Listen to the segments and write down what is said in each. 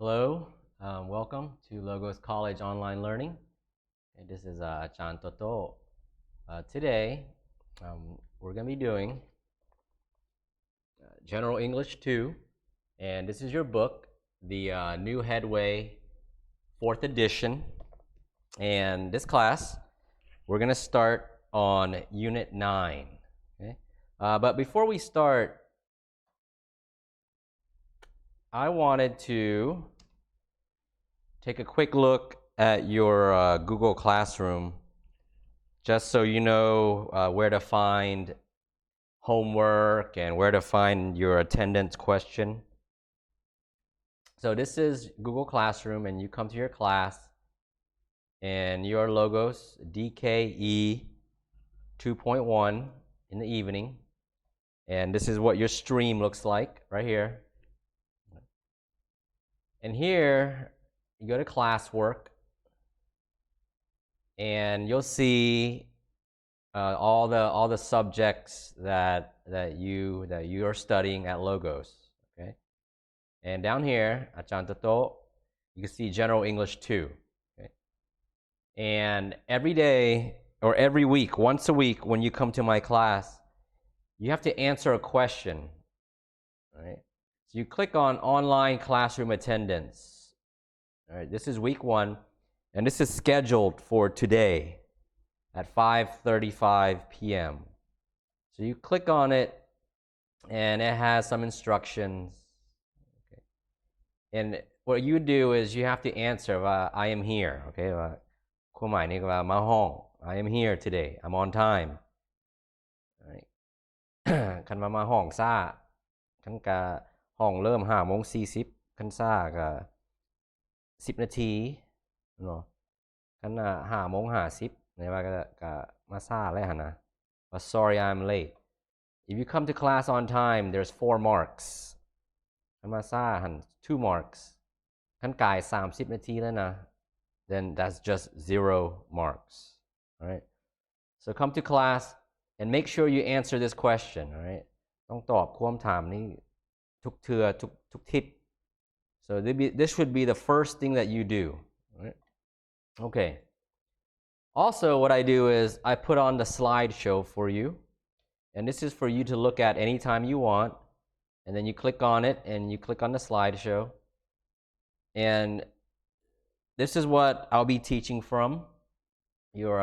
Hello, welcome to Logos College Online Learning. This is Chan Toto. Today, we're going to be doing General English 2, and this is your book, the New Headway 4th edition. And this class, we're going to start on Unit 9. Okay? But before we start, I wanted to take a quick look at your Google Classroom, just so you know where to find homework and where to find your attendance question. So this is Google Classroom, and you come to your class, and your Logos DKE 2.1 in the evening, and this is what your stream looks like right here. And here, you go to classwork, and you'll see all the subjects that you are studying at Logos. Okay, and down here at Chantato, you can see General English 2. Okay, and every day or every week, once a week, when you come to my class, you have to answer a question. All right, so you click on Online Classroom Attendance. All right, this is week 1, and this is scheduled for today at 5:35 p.m. So you click on it, and it has some instructions. Okay. And what you do is you have to answer, I am here. Okay, ความหมายนี้ก็ว่ามาห้อง I am here today. I'm on time. Right. คันมาห้องซ่าคันกะห้องเริ่ม5:40คันซ่าก็10 นาทีเนาะคัน5:50ในว่าก็มาซ่าแล้วหั่นนะ But sorry I'm late. If you come to class on time, there's 4 marks. คันมาซ่าหั่น2 marks. คันกาย30 นาทีแล้วนะ then that's just 0 marks. All right? So come to class and make sure you answer this question. All right? ต้องตอบความถามนี้ทุกเทื่อทุกทิศ. So this should be the first thing that you do. All right? Okay. Also, what I do is I put on the slideshow for you, and this is for you to look at anytime you want, and then you click on it, and you click on the slideshow, and this is what I'll be teaching from. Your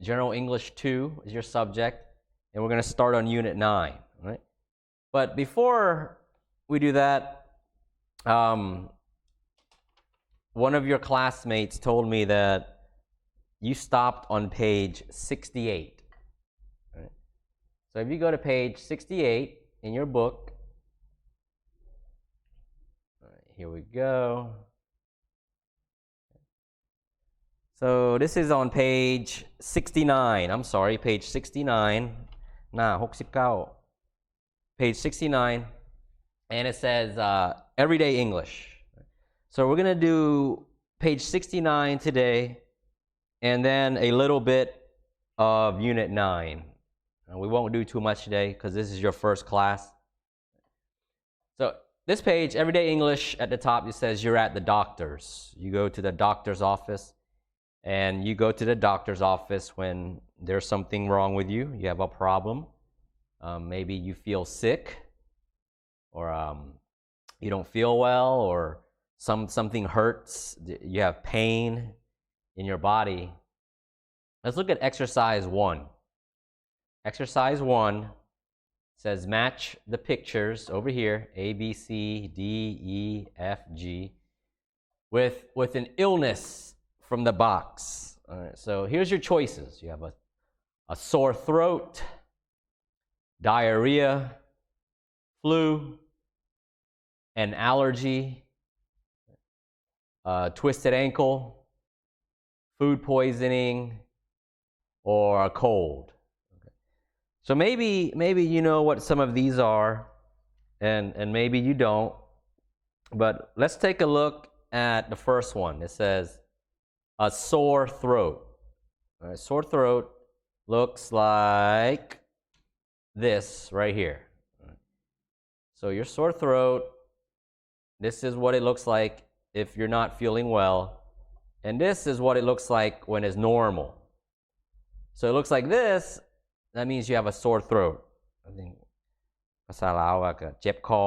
General English 2 is your subject, and we're going to start on Unit 9. Right? But before we do that, one of your classmates told me that you stopped on page 68. Right? So if you go to page 68 in your book, here we go. So this is on page 69. I'm sorry, page 69. Page 69. And it says Everyday English. So we're going to do page 69 today, and then a little bit of Unit 9. We won't do too much today because this is your first class. So this page, Everyday English, at the top, it says you're at the doctor's. You go to the doctor's office, and you go to the doctor's office when there's something wrong with you. You have a problem. Maybe you feel sick, or you don't feel well, or something hurts. You have pain in your body. Let's look at exercise 1. Exercise 1 says match the pictures over here, A, B, C, D, E, F, G, with an illness from the box. All right, so here's your choices. You have a sore throat, diarrhea, flu, an allergy, twisted ankle, food poisoning, or a cold. Okay. So maybe you know what some of these are, and maybe you don't. But let's take a look at the first one. It says a sore throat. All right, sore throat looks like this right here. So your sore throat, This is what it looks like if you're not feeling well. And this is what it looks like when it's normal. So it looks like this. That means you have a sore throat. I think ภาษาลาวก็เจ็บคอ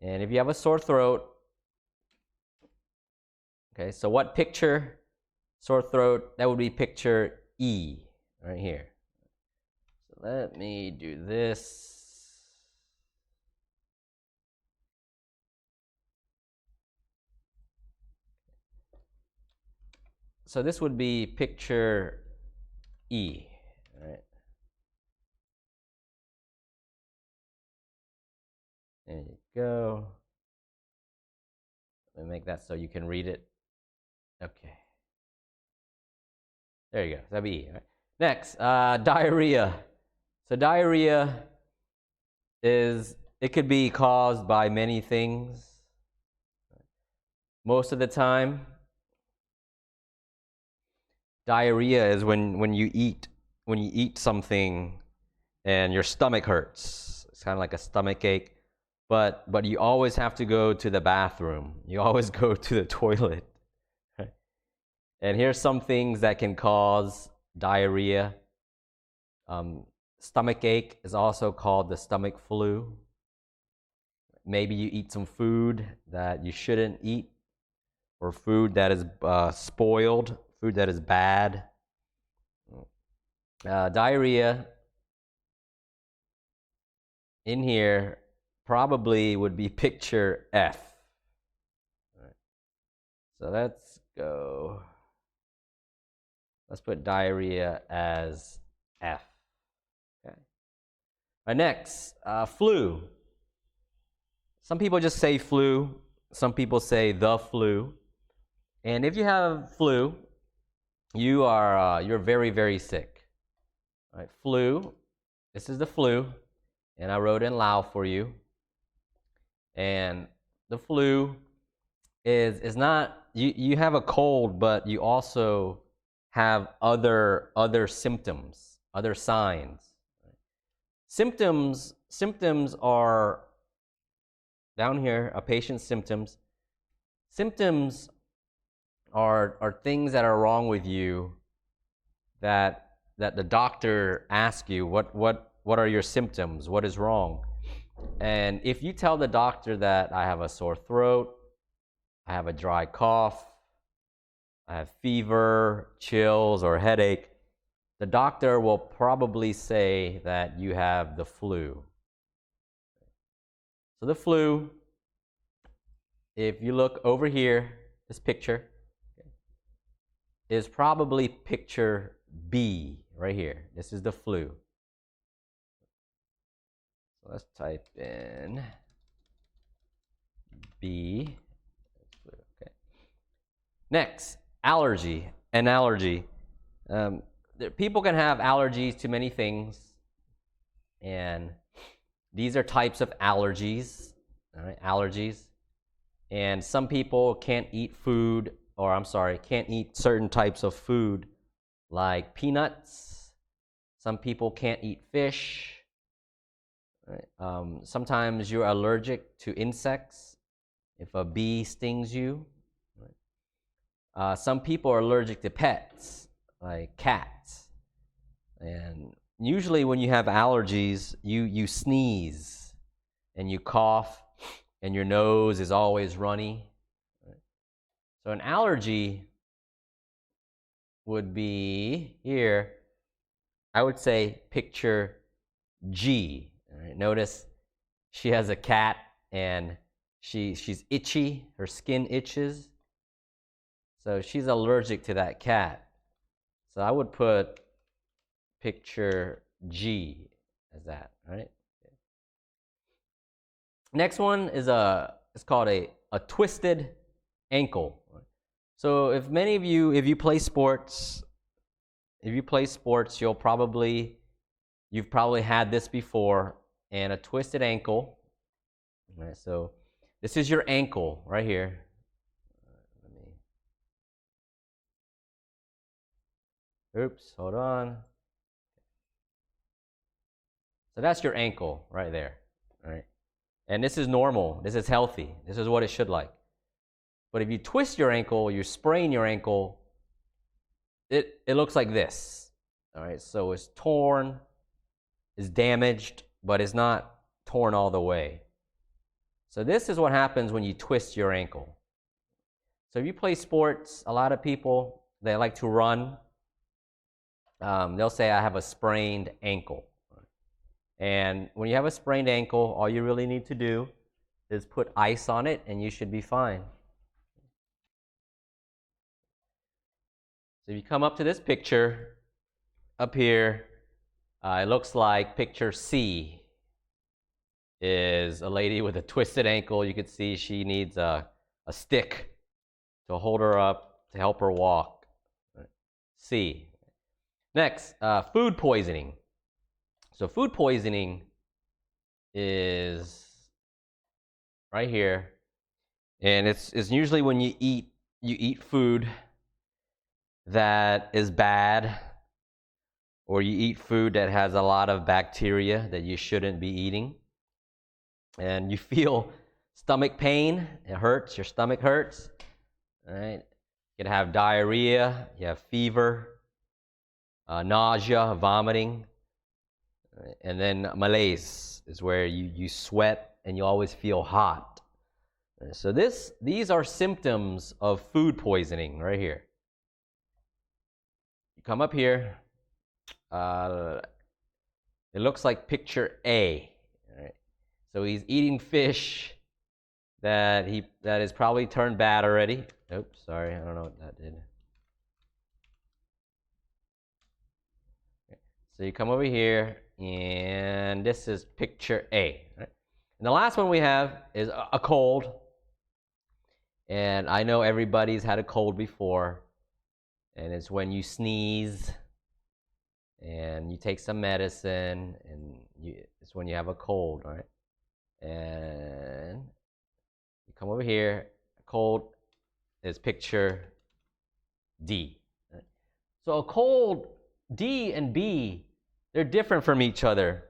And if you have a sore throat, okay, so what picture? Sore throat, that would be picture E, right here. So let me do this. So this would be picture E, right? There you go. Let me make that so you can read it. Okay. There you go. That'd be E. Right? Next, diarrhea. So diarrhea it could be caused by many things. Most of the time, diarrhea is when you eat something and your stomach hurts. It's kind of like a stomach ache, but you always have to go to the bathroom. You always go to the toilet. And here's some things that can cause diarrhea. Stomach ache is also called the stomach flu. Maybe you eat some food that you shouldn't eat, or food that is spoiled, food that is bad. Diarrhea in here probably would be picture F. Right. So let's go. Let's put diarrhea as F. Okay. Right, next, flu. Some people just say flu. Some people say the flu. And if you have flu, you're very, very sick. All right, flu. This is the flu, and I wrote in Lao for you. And the flu is not you have a cold, but you also have other symptoms, other signs. Symptoms are down here, a patient's symptoms. Symptoms are things that are wrong with you that the doctor asks you, what are your symptoms? What is wrong? And if you tell the doctor that I have a sore throat, I have a dry cough, I have fever, chills, or headache, the doctor will probably say that you have the flu. So the flu, if you look over here, this picture, is probably picture B right here. This is the flu. So let's type in B. Okay. Next, allergy. An allergy. People can have allergies to many things, and these are types of allergies. All right, allergies. And some people can't eat food, or I'm sorry, can't eat certain types of food like peanuts. Some people can't eat fish. Right? Sometimes you're allergic to insects if a bee stings you. Right? Some people are allergic to pets, like cats. And usually when you have allergies, you sneeze and you cough and your nose is always runny. Right? So an allergy would be here, I would say picture G. All right, notice she has a cat and she's itchy, her skin itches. So she's allergic to that cat. So I would put picture G as that, right? Next one is it's called a twisted ankle. So if you play sports, you've probably had this before, and a twisted ankle. All right, so this is your ankle right here. Oops, hold on. So that's your ankle right there. All right. And this is normal. This is healthy. This is what it should like. But if you twist your ankle, you sprain your ankle, it looks like this. All right, so it's torn, it's damaged, but it's not torn all the way. So this is what happens when you twist your ankle. So if you play sports, a lot of people, they like to run. They'll say, I have a sprained ankle. And when you have a sprained ankle, all you really need to do is put ice on it and you should be fine. So if you come up to this picture, up here, it looks like picture C is a lady with a twisted ankle. You can see she needs a stick to hold her up, to help her walk. C. Next, food poisoning. So food poisoning is right here, and it's usually when you eat food that is bad, or you eat food that has a lot of bacteria that you shouldn't be eating, and you feel stomach pain. It hurts, your stomach hurts. All right, you can have diarrhea, you have fever, nausea, vomiting. And then malaise is where you sweat and you always feel hot. So these are symptoms of food poisoning right here. You come up here, it looks like picture A. All right. So he's eating fish that is probably turned bad already. Oops, sorry, I don't know what that did. So you come over here, and this is picture A. Right? And the last one we have is a cold. And I know everybody's had a cold before. And it's when you sneeze, and you take some medicine, and it's when you have a cold, right? And you come over here, cold is picture D. Right? So a cold, D and B, they're different from each other.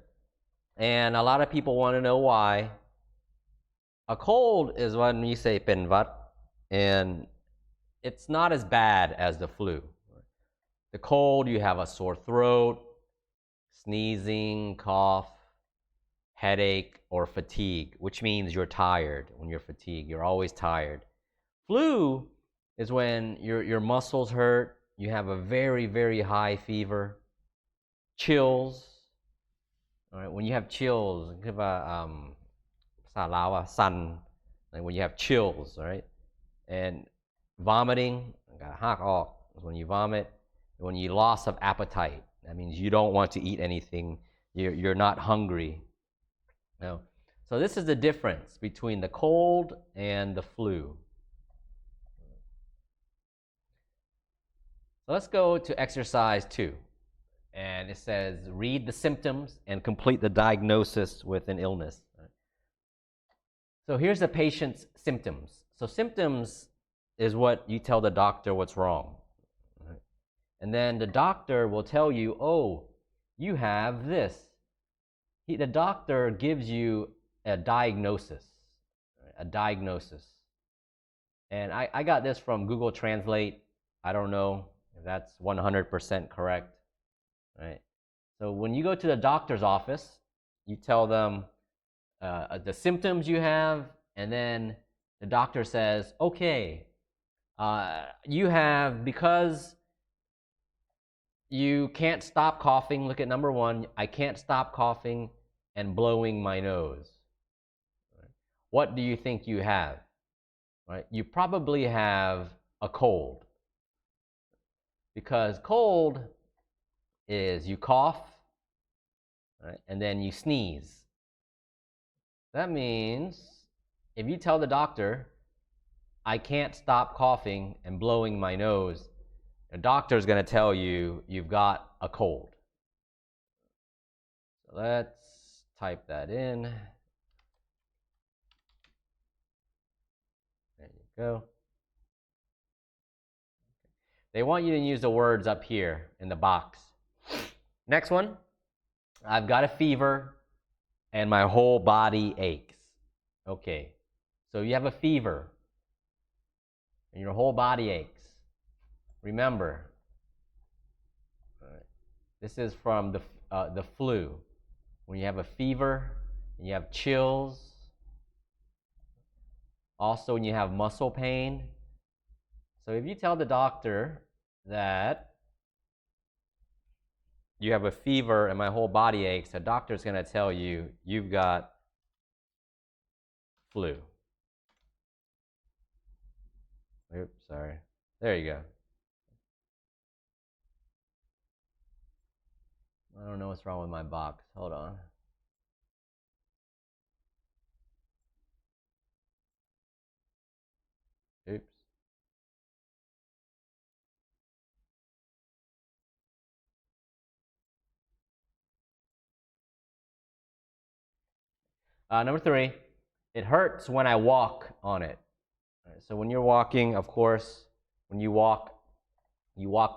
And a lot of people want to know why. A cold is when you say pen vat, and it's not as bad as the flu. The cold, you have a sore throat, sneezing, cough, headache, or fatigue, which means you're tired. When you're fatigued, you're always tired. Flu is when your muscles hurt, you have a very, very high fever, chills. All right, when you have chills, sun, like when you have chills, all right? And vomiting, is when you vomit. When you loss of appetite, that means you don't want to eat anything. You're not hungry. No. So this is the difference between the cold and the flu. So let's go to exercise 2. And it says, read the symptoms and complete the diagnosis with an illness. So here's the patient's symptoms. So symptoms is what you tell the doctor what's wrong. And then the doctor will tell you, oh, you have this. The doctor gives you a diagnosis. And I got this from Google Translate. I don't know if that's 100% correct. Right? So when you go to the doctor's office, you tell them the symptoms you have, and then the doctor says, okay, you have, because you can't stop coughing, look at number 1, I can't stop coughing and blowing my nose. Right? What do you think you have? Right? You probably have a cold. Because cold is you cough, right, and then you sneeze. That means if you tell the doctor, I can't stop coughing and blowing my nose, the doctor's going to tell you you've got a cold. So let's type that in. There you go. They want you to use the words up here in the box. Next one, I've got a fever and my whole body aches. Okay, so you have a fever and your whole body aches. Remember, this is from the flu. When you have a fever and you have chills, also when you have muscle pain. So if you tell the doctor that you have a fever and my whole body aches, the doctor's going to tell you you've got flu. Oops, sorry. There you go. I don't know what's wrong with my box. Hold on. Oops. Number 3, it hurts when I walk on it. Right, so when you're walking, of course, when you walk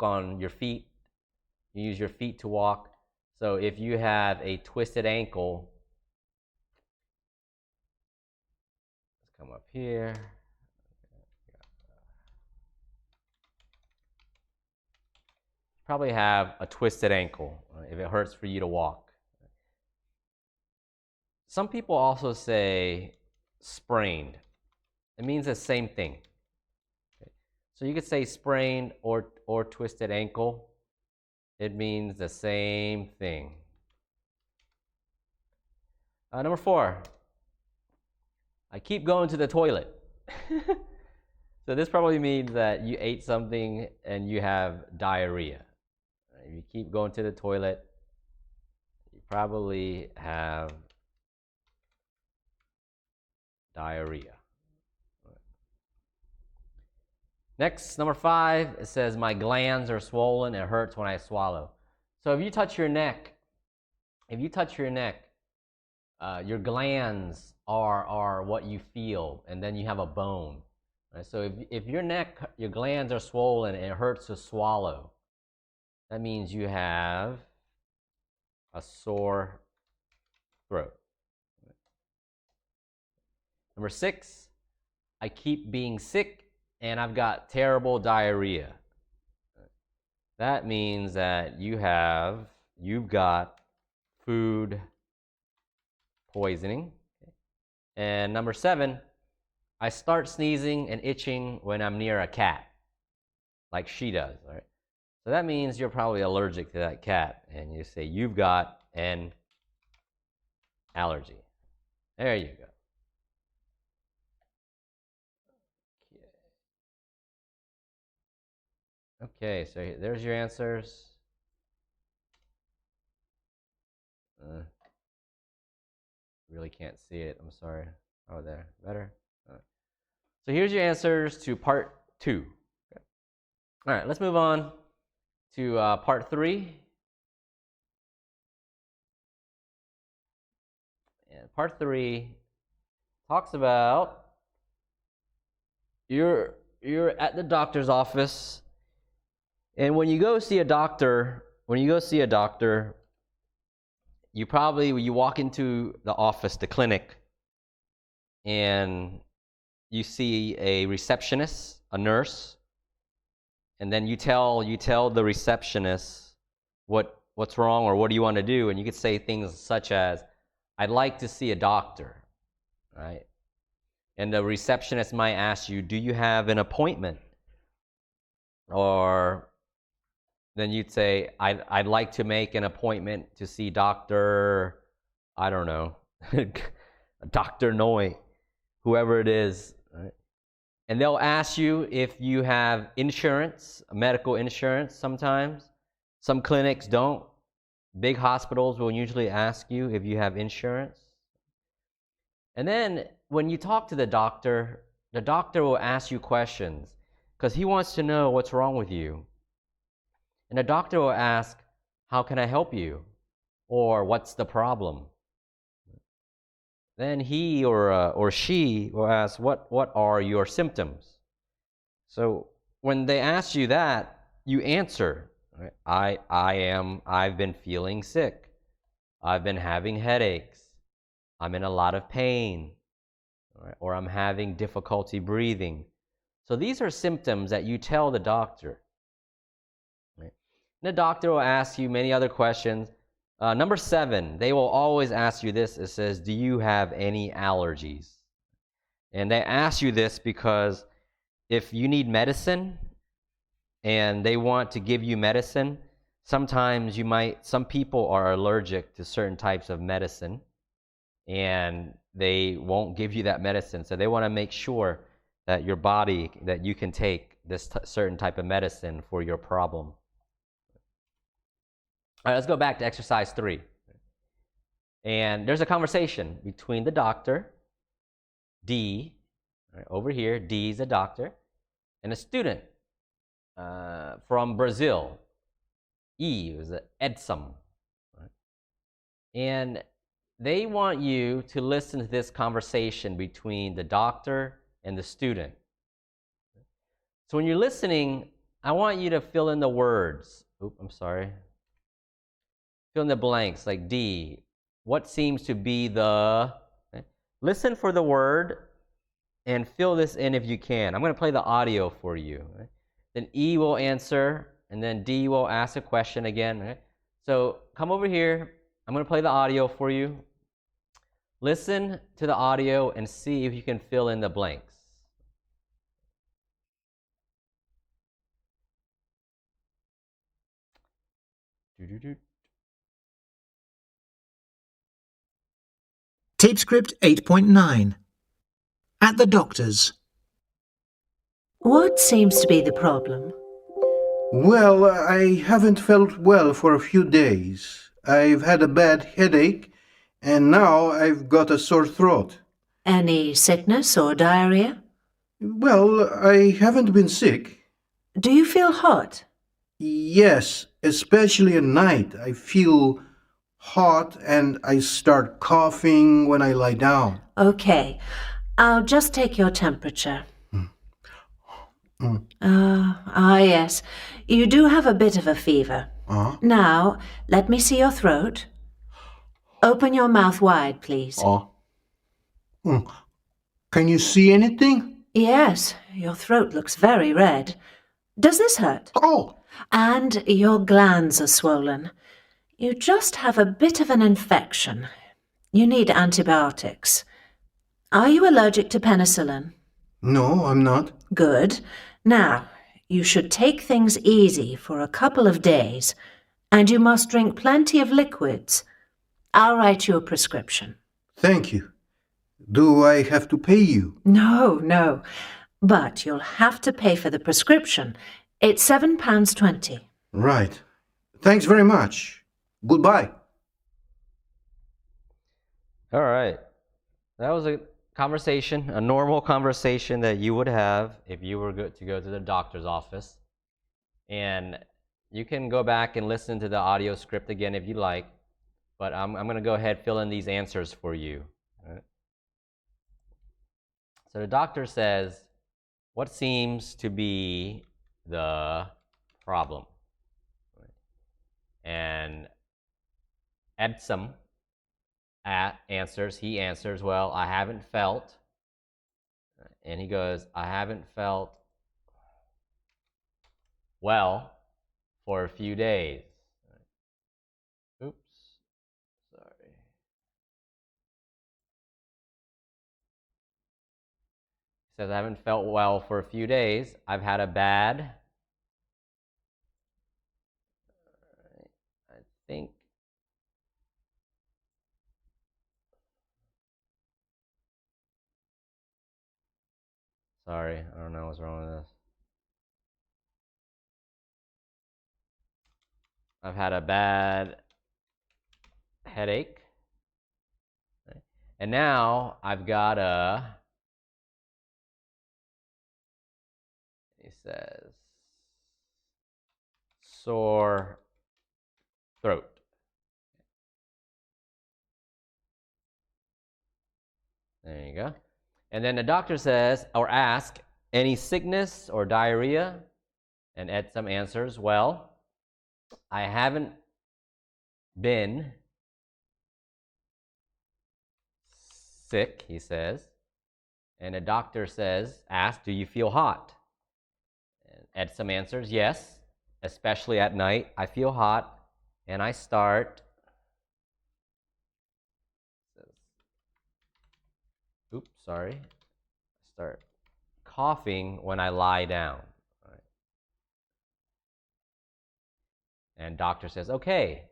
on your feet. You use your feet to walk. So if you have a twisted ankle, let's come up here. Probably have a twisted ankle if it hurts for you to walk. Some people also say sprained. It means the same thing. Okay. So you could say sprained or twisted ankle. It means the same thing. Number 4, I keep going to the toilet. So this probably means that you ate something and you have diarrhea. If you keep going to the toilet, you probably have diarrhea. Next, number 5, it says my glands are swollen. It hurts when I swallow. So if you touch your neck, your glands are what you feel, and then you have a bone. Right? So if your glands are swollen and it hurts to swallow, that means you have a sore throat. Number 6, I keep being sick and I've got terrible diarrhea. That means that you've got food poisoning. And number 7, I start sneezing and itching when I'm near a cat, like she does, right? So that means you're probably allergic to that cat, and you say you've got an allergy. There you go. Okay, so there's your answers. Really can't see it. I'm sorry. Oh, there. Better? All right. So here's your answers to part 2. Okay. All right, let's move on to part 3. And part 3 talks about you're at the doctor's office, and when you go see a doctor, you walk into the office, the clinic, and you see a receptionist, a nurse, and then you tell the receptionist what's wrong or what do you want to do, and you could say things such as, I'd like to see a doctor, right? And the receptionist might ask you, do you have an appointment? Or then you'd say, I'd like to make an appointment to see Dr. I don't know, Dr. Noy, whoever it is, right? And they'll ask you if you have insurance, medical insurance sometimes. Some clinics don't. Big hospitals will usually ask you if you have insurance. And then when you talk to the doctor will ask you questions because he wants to know what's wrong with you. And the doctor will ask, how can I help you? Or what's the problem? Then he or she will ask, what are your symptoms? So when they ask you that, you answer, right? I've been feeling sick. I've been having headaches. I'm in a lot of pain. right? Or I'm having difficulty breathing. So these are symptoms that you tell the doctor. Right? And the doctor will ask you many other questions. Number 7, they will always ask you this. It says, do you have any allergies? And they ask you this because if you need medicine and they want to give you medicine, sometimes some people are allergic to certain types of medicine and they won't give you that medicine. So they want to make sure that your body, that you can take this certain type of medicine for your problem. All right, let's go back to exercise 3. And there's a conversation between the doctor, D, right, over here, D is a doctor, and a student from Brazil, E was Edsam. Right? And they want you to listen to this conversation between the doctor and the student. So when you're listening, I want you to fill in the words. Fill in the blanks, like D. What seems to be the... Okay. Listen for the word and fill this in if you can. I'm going to play the audio for you. Right? Then E will answer, and then D will ask a question again. Right? So come over here. I'm going to play the audio for you. Listen to the audio and see if you can fill in the blanks. Tape script 8.9. At the doctor's. What seems to be the problem? Well, I haven't felt well for a few days. I've had a bad headache, and now I've got a sore throat. Any sickness or diarrhea? Well, I haven't been sick. Do you feel hot? Yes, especially at night. I feel hot and I start coughing when I lie down. Okay, I'll just take your temperature. Yes, you do have a bit of a fever. Now, let me see your throat. Open your mouth wide, please. Can you see anything? Yes, your throat looks very red. Does this hurt? Oh! And your glands are swollen. You just have a bit of an infection. You need antibiotics. Are you allergic to penicillin? No, I'm not. Good. Now, you should take things easy for a couple of days, and you must drink plenty of liquids. I'll write you a prescription. Thank you. Do I have to pay you? No. But you'll have to pay for the prescription. It's £7.20. Right. Thanks very much. Goodbye. All right. That was a conversation, a normal conversation that you would have if you were to go to the doctor's office. And you can go back and listen to the audio script again if you like, but I'm going to go ahead and fill in these answers for you. Right? So the doctor says, what seems to be the problem? Right? And Edsam he answers, well, I haven't felt, and he goes, I haven't felt well for a few days. Oops, sorry. He says, I haven't felt well for a few days. I've had a bad, I think, sorry, I don't know what's wrong with this. I've had a bad headache. Right? And now I've got he says, sore throat. There you go. And then the doctor says, or ask, any sickness or diarrhea? And Edsam answers, well, I haven't been sick, he says. And the doctor asks, do you feel hot? And Edsam answers, yes, especially at night. I feel hot, and I start coughing when I lie down. Right. And doctor says, okay,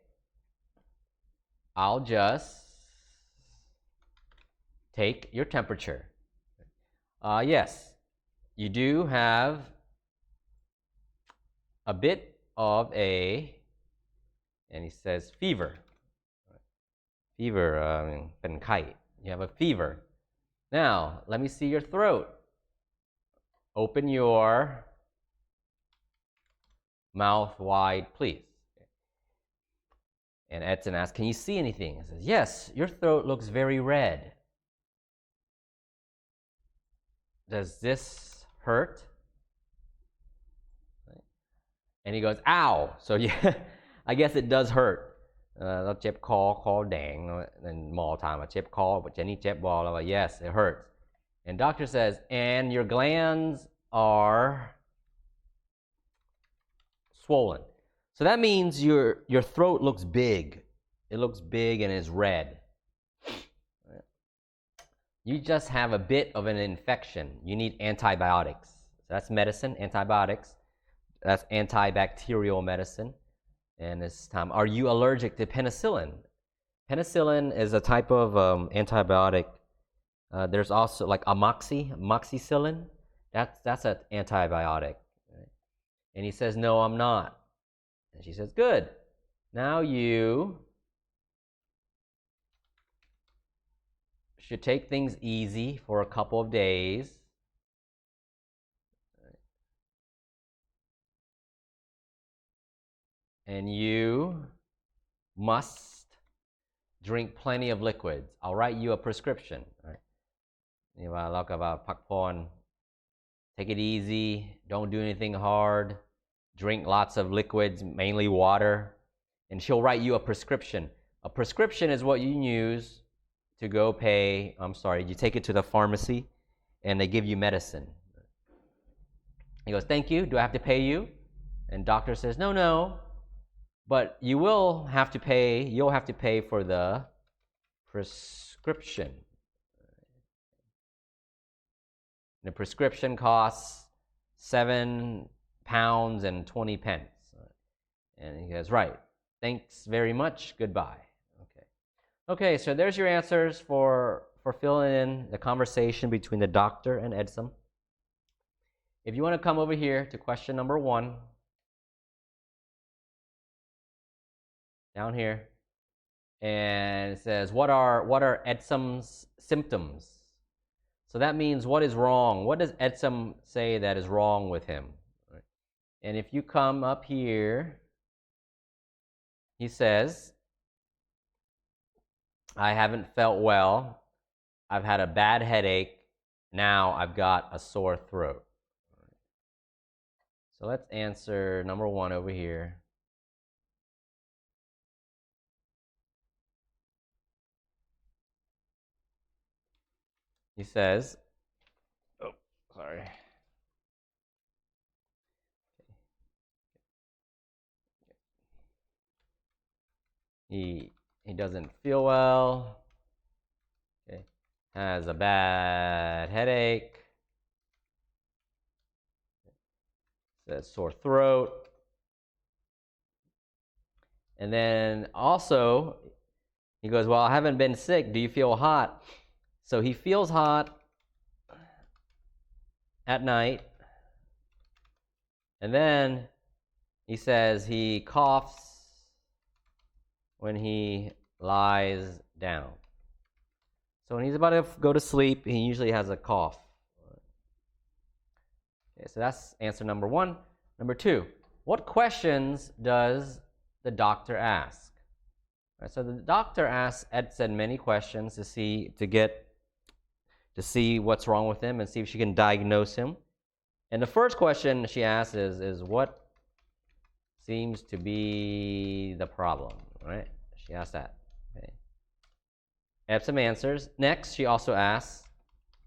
I'll just take your temperature. Yes, you do have a bit of and he says fever. Fever, เป็นไข้. You have a fever. Now, let me see your throat. Open your mouth wide, please. And Edson asks, can you see anything? He says, yes, your throat looks very red. Does this hurt? And he goes, ow. So yeah, I guess it does hurt. เราเจ็บคอแดง and หมอถามว่าเจ็บคอเจนนี่เจ็บบ่ yes, it hurts. And doctor says, and your glands are swollen. So that means your throat looks big. It looks big and is red. You just have a bit of an infection. You need antibiotics. So that's medicine, antibiotics. That's antibacterial medicine. And this time, are you allergic to penicillin? Penicillin is a type of antibiotic. There's also like amoxicillin. That's an antibiotic. Right? And he says, no, I'm not. And she says, good. Now you should take things easy for a couple of days. And you must drink plenty of liquids. I'll write you a prescription. Right? นี่ว่าเราก็ว่าพักผ่อน take it easy, don't do anything hard, drink lots of liquids, mainly water, and she'll write you a prescription. A prescription is what you use to go pay, you take it to the pharmacy and they give you medicine. He goes, thank you, do I have to pay you? And doctor says, no, but you'll have to pay for the prescription. The prescription costs £7 and 20 pence. And he goes, right, thanks very much, goodbye. Okay, so there's your answers for filling in the conversation between the doctor and Edsam. If you want to come over here to question number 1, down here, and it says, what are Edsam's symptoms? So that means what is wrong? What does Edsam say that is wrong with him? And if you come up here, he says, I haven't felt well. I've had a bad headache. Now I've got a sore throat. So let's answer number 1 over here. He says, He doesn't feel well. Okay. Has a bad headache. Says sore throat. And then also, he goes, well, I haven't been sick. Do you feel hot? So he feels hot at night. And then he says he coughs when he lies down. So when he's about to go to sleep, he usually has a cough. Okay, so that's answer number 1. Number 2, what questions does the doctor ask? Right, so the doctor asks Edson many questions to see what's wrong with him and see if she can diagnose him. And the first question she asks is what seems to be the problem, right? She asks that. Okay. Edson answers. Next, she also asks,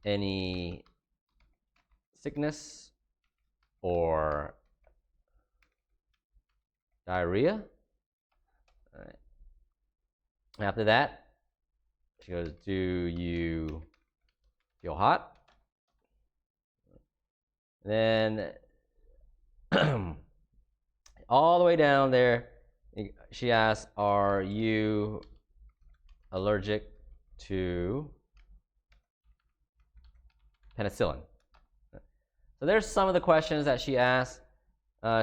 any sickness or diarrhea? All right. After that, she goes, do you feel hot? Then all the way down there, she asks, are you allergic to penicillin? So there's some of the questions that she asked.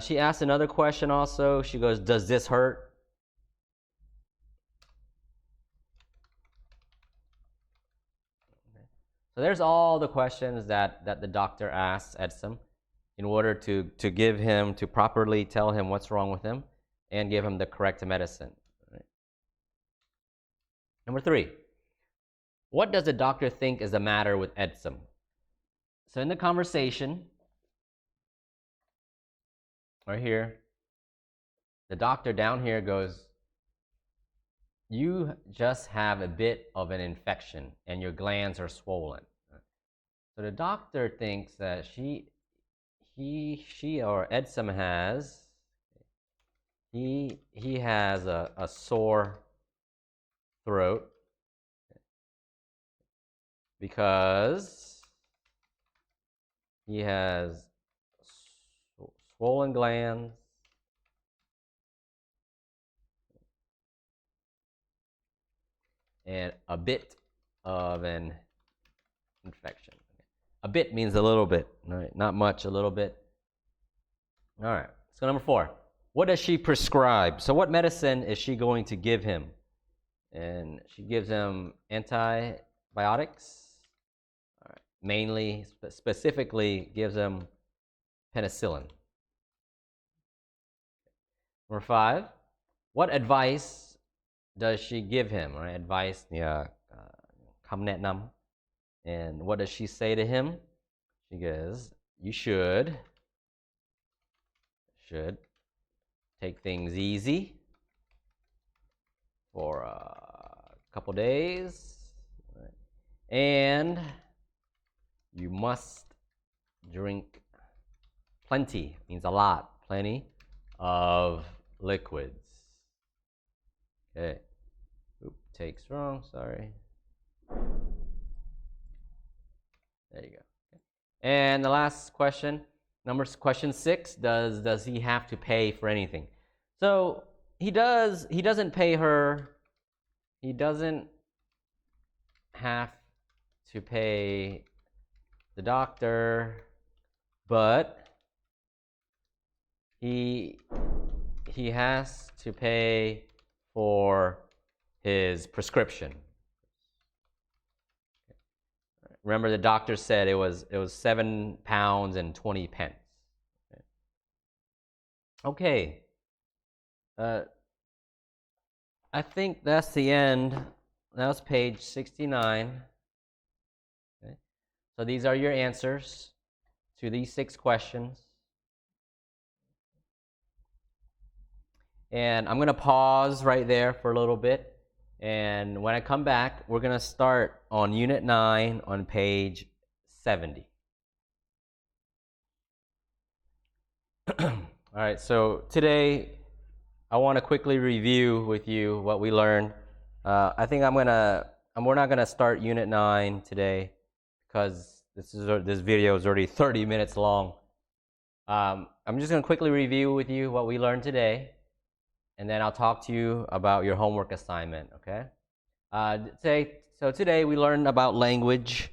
She asked another question also. She goes, does this hurt? So there's all the questions that the doctor asks Edsom in order to give him, to properly tell him what's wrong with him and give him the correct medicine. Right? Number 3, what does the doctor think is the matter with Edsom? So in the conversation, right here, the doctor down here goes, you just have a bit of an infection and your glands are swollen. So the doctor thinks that she or Edsom has, he has a sore throat because he has swollen glands and a bit of an infection. A bit means a little bit, right? Not much, a little bit. All right, let's go number 4. What does she prescribe? So what medicine is she going to give him? And she gives him antibiotics. All right. Mainly, specifically gives him penicillin. Number 5, what advice does she give him? Right? Advice, căm nét năm. And what does she say to him? She goes, you should take things easy for a couple days, and you must drink plenty, means a lot, plenty of liquids. Okay. Oop, takes wrong, sorry. There you go. Okay. And the last question, question 6, does he have to pay for anything? So he doesn't pay her. He doesn't have to pay the doctor, but he has to pay for his prescription. Remember, the doctor said it was £7 and 20 pence. Okay. I think that's the end. That was page 69. Okay. So these are your answers to these 6 questions. And I'm going to pause right there for a little bit. And when I come back, we're going to start on Unit 9 on page 70. All right, so today I want to quickly review with you what we learned. I think we're not going to start Unit 9 today because this video is already 30 minutes long. I'm just going to quickly review with you what we learned today, and then I'll talk to you about your homework assignment, okay? Today we learned about language,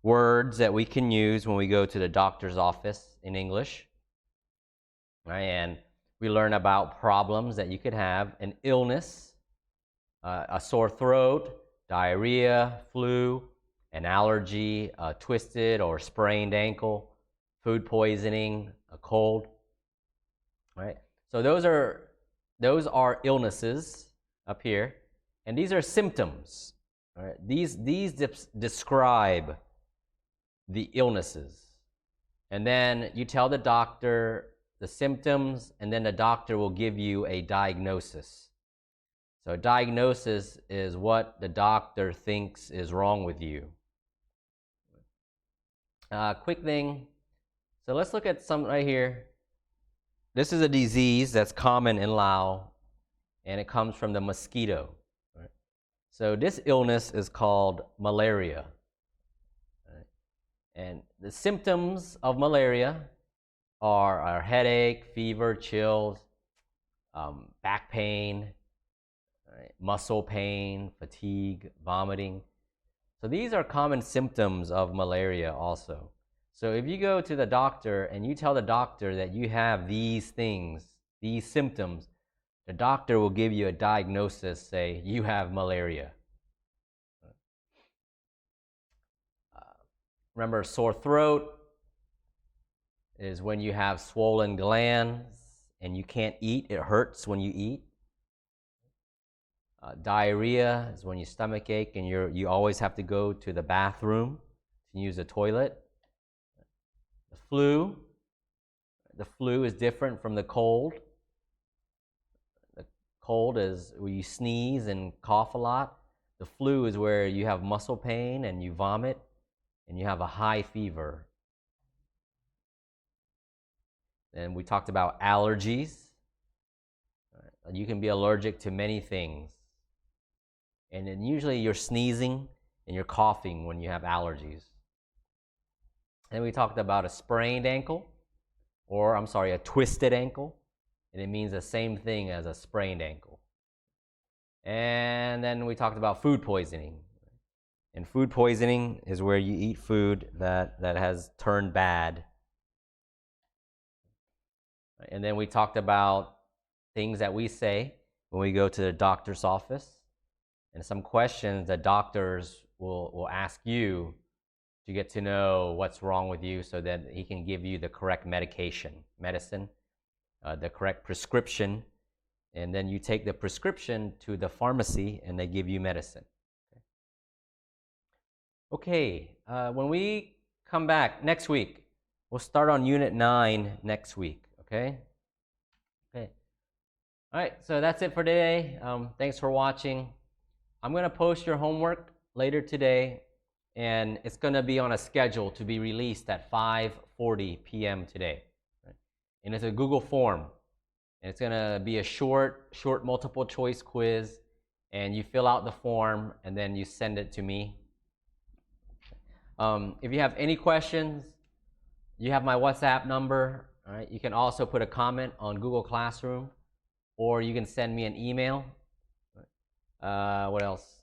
words that we can use when we go to the doctor's office in English, right? And we learn about problems that you could have, an illness, a sore throat, diarrhea, flu, an allergy, a twisted or sprained ankle, food poisoning, a cold, right? So those are illnesses up here, and these are symptoms. All right? These describe the illnesses, and then you tell the doctor the symptoms, and then the doctor will give you a diagnosis. So diagnosis is what the doctor thinks is wrong with you. Quick thing. So let's look at some right here. This is a disease that's common in Laos, and it comes from the mosquito. Right? So this illness is called malaria. Right? And the symptoms of malaria are headache, fever, chills, back pain, right? Muscle pain, fatigue, vomiting. So these are common symptoms of malaria also. So if you go to the doctor and you tell the doctor that you have these things, these symptoms, the doctor will give you a diagnosis, say, you have malaria. Remember, sore throat is when you have swollen glands and you can't eat. It hurts when you eat. Diarrhea is when your stomach ache and you always have to go to the bathroom to use the toilet. The flu is different from the cold. The cold is where you sneeze and cough a lot. The flu is where you have muscle pain and you vomit and you have a high fever. And we talked about allergies. You can be allergic to many things. And then usually you're sneezing and you're coughing when you have allergies. And we talked about a sprained ankle, a twisted ankle. And it means the same thing as a sprained ankle. And then we talked about food poisoning. And food poisoning is where you eat food that has turned bad. And then we talked about things that we say when we go to the doctor's office, and some questions that doctors will ask you to get to know what's wrong with you so that he can give you the correct medicine, the correct prescription, and then you take the prescription to the pharmacy and they give you medicine. Okay, when we come back next week, we'll start on Unit 9 next week, okay? Okay. All right, so that's it for today. Thanks for watching. I'm going to post your homework later today, and it's going to be on a schedule to be released at 5:40 p.m. today. Right? And it's a Google form, and it's going to be a short multiple choice quiz, and you fill out the form, and then you send it to me. If you have any questions, you have my WhatsApp number. All right? You can also put a comment on Google Classroom, or you can send me an email. What else?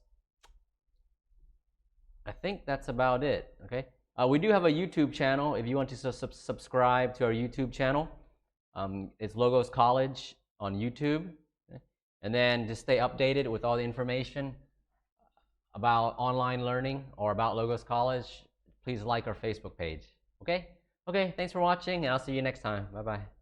I think that's about it, okay? We do have a YouTube channel if you want to subscribe to our YouTube channel. It's Logos College on YouTube. Okay? And then just stay updated with all the information about online learning or about Logos College. Please like our Facebook page, okay? Okay, thanks for watching, and I'll see you next time. Bye-bye.